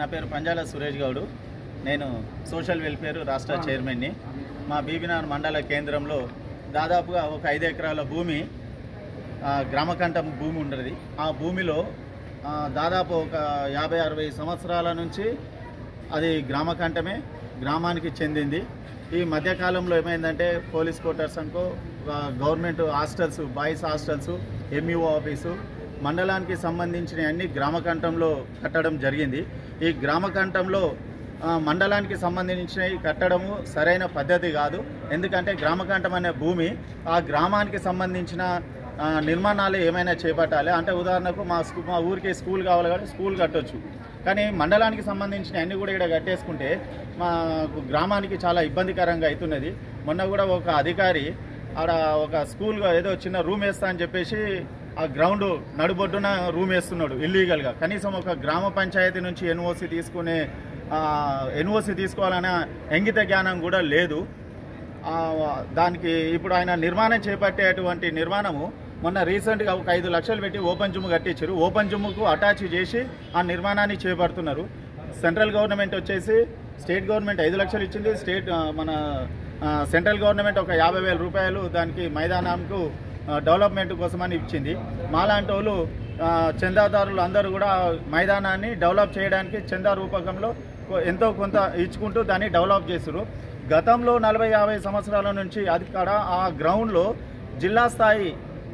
నా పేరు పంజాల సురేష్ గౌడు. నేను సోషల్ వెల్ఫేర్ రాష్ట్ర చైర్మన్ని. మా బీబీనగర్ మండల కేంద్రంలో దాదాపుగా ఒక 5 ఎకరాల భూమి గ్రామకంఠం భూమి ఉండేది. ఆ భూమిలో దాదాపు ఒక 50-60 సంవత్సరాల నుంచి అది గ్రామకంఠమే, గ్రామానికి చెందింది. ఈ మధ్యకాలంలో ఏమైందంటే పోలీస్ క్వార్టర్స్ అనుకో, government hostels, boys hostels, MEO office, మండలానికి సంబంధించిన అన్ని గ్రామకంఠంలో కట్టడం జరిగింది. ఈ గ్రామకంఠంలో మండలానికి సంబంధించినవి కట్టడము సరైన పద్ధతి కాదు. ఎందుకంటే గ్రామకంఠం అనే భూమి ఆ గ్రామానికి సంబంధించిన నిర్మాణాలు ఏమైనా చేపట్టాలి. అంటే ఉదాహరణకు మా ఊరికి స్కూల్ కావాలి కాబట్టి స్కూల్ కట్టొచ్చు, కానీ మండలానికి సంబంధించిన అన్నీ కూడా ఇక్కడ కట్టేసుకుంటే మా గ్రామానికి చాలా ఇబ్బందికరంగా అవుతున్నది. మొన్న కూడా ఒక అధికారి ఆడ ఒక స్కూల్ ఏదో చిన్న రూమ్ వేస్తా అని చెప్పేసి ఆ గ్రౌండ్ నడుబొడ్డున రూమ్ వేస్తున్నాడు ఇల్లీగల్గా. కనీసం ఒక గ్రామ పంచాయతీ నుంచి ఎన్ఓసి తీసుకోవాలనే ఇంగిత జ్ఞానం కూడా లేదు. దానికి ఇప్పుడు ఆయన నిర్మాణం చేపట్టేటువంటి నిర్మాణము మొన్న రీసెంట్గా ఒక 5 లక్షలు పెట్టి ఓపెన్ జిమ్ కట్టించారు. ఓపెన్ జిమ్కు అటాచ్ చేసి ఆ నిర్మాణాన్ని చేపడుతున్నారు. సెంట్రల్ గవర్నమెంట్ వచ్చేసి స్టేట్ గవర్నమెంట్ 5 లక్షలు ఇచ్చింది. సెంట్రల్ గవర్నమెంట్ ఒక 50,000 రూపాయలు దానికి మైదానంకు డెవలప్మెంట్ కోసమని ఇచ్చింది. మాలాంటి వాళ్ళు చందాదారులు అందరూ కూడా మైదానాన్ని డెవలప్ చేయడానికి చందా రూపకంలో ఎంతో కొంత ఇచ్చుకుంటూ దాన్ని డెవలప్ చేశారు. గతంలో 40-50 సంవత్సరాల నుంచి అది కాడ ఆ గ్రౌండ్లో జిల్లా స్థాయి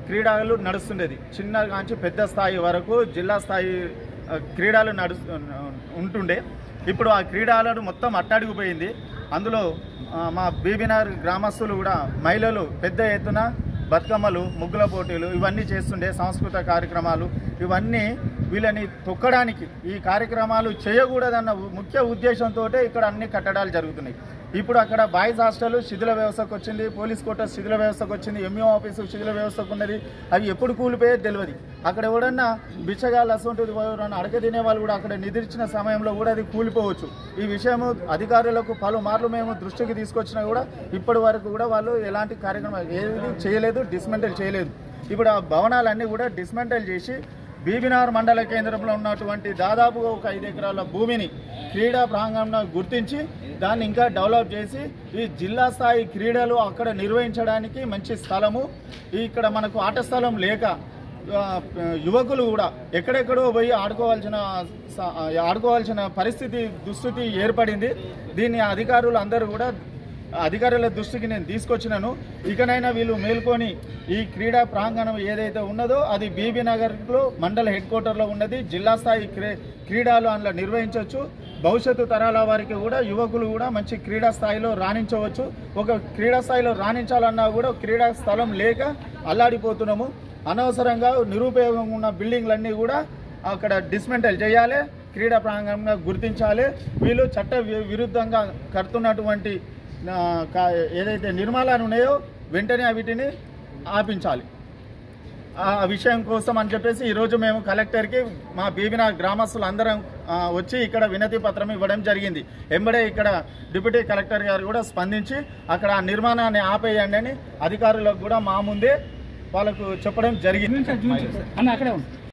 క్రీడలు నడుస్తుండేది. చిన్న కాంచి పెద్ద స్థాయి వరకు జిల్లా స్థాయి క్రీడలు ఉంటుండే. ఇప్పుడు ఆ క్రీడలను మొత్తం అట్టడిగిపోయింది. అందులో మా బీబీనగర్ గ్రామస్తులు కూడా మహిళలు పెద్ద ఎత్తున బతుకమ్మలు, ముగ్గుల పోటీలు ఇవన్నీ చేస్తుండే, సాంస్కృతిక కార్యక్రమాలు ఇవన్నీ వీళ్ళని తొక్కడానికి, ఈ కార్యక్రమాలు చేయకూడదన్న ముఖ్య ఉద్దేశంతో ఇక్కడ అన్ని కట్టడాలు జరుగుతున్నాయి. ఇప్పుడు అక్కడ బాయ్స్ హాస్టల్ శిథిల వ్యవస్థకు వచ్చింది, పోలీస్ క్వార్టర్స్ శిథిల వ్యవస్థకు వచ్చింది, ఎంఈఓ ఆఫీసు శిథిల వ్యవస్థకు ఉన్నది. అవి ఎప్పుడు కూలిపోయేది తెలియదు. అక్కడ ఎవడన్నా బిచ్చగాళ్ళు అసంటుంది అడగ తినే వాళ్ళు కూడా అక్కడ నిద్రించిన సమయంలో కూడా అది కూలిపోవచ్చు. ఈ విషయం అధికారులకు పలుమార్లు మేము దృష్టికి తీసుకొచ్చినా కూడా ఇప్పటి వరకు కూడా వాళ్ళు ఎలాంటి కార్యక్రమాలు ఏది చేయలేదు, డిస్మెంటల్ చేయలేదు. ఇప్పుడు ఆ భవనాలన్నీ కూడా డిస్మెంటల్ చేసి బీబీనగర్ మండల కేంద్రంలో ఉన్నటువంటి దాదాపుగా ఒక 5 ఎకరాల భూమిని క్రీడా ప్రాంగణంగా గుర్తించి దాన్ని ఇంకా డెవలప్ చేసి ఈ జిల్లా స్థాయి క్రీడలు అక్కడ నిర్వహించడానికి మంచి స్థలము. ఇక్కడ మనకు ఆట స్థలం లేక యువకులు కూడా ఎక్కడెక్కడో పోయి ఆడుకోవాల్సిన దుస్థితి ఏర్పడింది. దీన్ని అధికారులు అందరూ కూడా అధికారుల దృష్టికి నేను తీసుకొచ్చినాను. ఇకనైనా వీళ్ళు మేల్కొని ఈ క్రీడా ప్రాంగణం ఏదైతే ఉన్నదో అది బీబీనగర్లో మండల హెడ్ క్వార్టర్లో ఉన్నది. జిల్లా స్థాయి క్రీడలు అందులో నిర్వహించవచ్చు. భవిష్యత్తు తరాల వారికి కూడా యువకులు కూడా మంచి క్రీడా స్థాయిలో రాణించవచ్చు. ఒక క్రీడా స్థాయిలో రాణించాలన్నా కూడా క్రీడా స్థలం లేక అల్లాడిపోతున్నాము. అనవసరంగా నిరుపయోగంగా ఉన్న బిల్డింగ్లన్నీ కూడా అక్కడ డిస్మెంటల్ చేయాలి, క్రీడా ప్రాంగణంగా గుర్తించాలి. వీళ్ళు చట్ట విరుద్ధంగా కడుతున్నటువంటి ఏదైతే నిర్మాణాలు ఉన్నాయో వెంటనే వీటిని ఆపించాలి. ఆ విషయం కోసం అని చెప్పేసి ఈరోజు మేము కలెక్టర్కి మా బీబీనగర్ గ్రామస్తులు అందరం వచ్చి ఇక్కడ వినతి పత్రం ఇవ్వడం జరిగింది. ఎంబడే ఇక్కడ డిప్యూటీ కలెక్టర్ గారు కూడా స్పందించి అక్కడ ఆ నిర్మాణాన్ని ఆపేయండి అని అధికారులకు కూడా మా ముందే వాళ్ళకు చెప్పడం జరిగింది.